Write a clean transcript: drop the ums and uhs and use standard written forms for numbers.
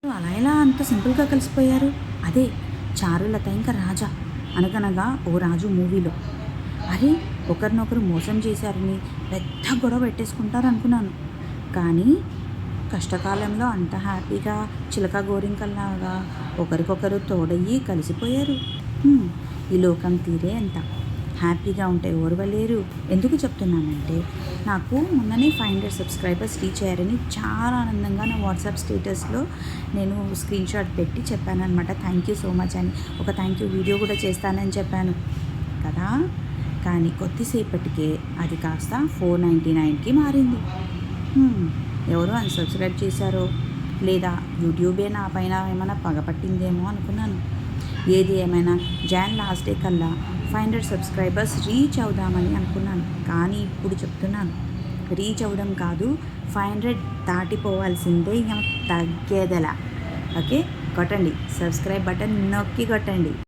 అలా ఎలా అంత సింపుల్గా కలిసిపోయారు? అదే చారులత ఇంకా రాజా 'అనగనగా ఓ రాజు' మూవీలో. అరే! ఒకరినొకరు మోసం చేశారని పెద్ద గొడవ పెట్టేసుకుంటారనుకున్నాను. కానీ కష్టకాలంలో అంత హ్యాపీగా చిలక గోరింకల్లాగా ఒకరికొకరు తోడయ్యి కలిసిపోయారు. హ్మ్. ఈ లోకం తీరే ఎంత హ్యాపీగా ఉంటే ఓర్వలేరు. ఎందుకు చెప్తున్నానంటే నాకు మొన్ననే 500 సబ్స్క్రైబర్స్ రీచ్ అయ్యారని చాలా ఆనందంగా నా వాట్సాప్ స్టేటస్‌లో నేను స్క్రీన్‌షాట్ పెట్టి చెప్పాననమాట. థ్యాంక్ యూ సో మచ్ అని. ఒక థ్యాంక్ యూ వీడియో కూడా చేస్తానని చెప్పాను కదా! కానీ కొద్దిసేపటికే అది కాస్త 499కి మారింది. ఎవరో అన్‌సబ్స్క్రైబ్ చేశారో లేదా యూట్యూబే నా పైన ఏమైనా పగపట్టిందేమో అనుకున్నాను. ఏది ఏమైనా జాన్ లాస్ట్ డే కల్లా 500 సబ్స్క్రైబర్స్ రీచ్ అవుదామని అనుకున్నాను. కానీ ఇప్పుడు చెప్తున్నాను, రీచ్ అవ్వడం కాదు, 500 దాటిపోవాల్సిందే, ఇంక తగ్గేదెలా. ఓకే, కొట్టండి సబ్స్క్రైబ్ బటన్ నొక్కి కొట్టండి.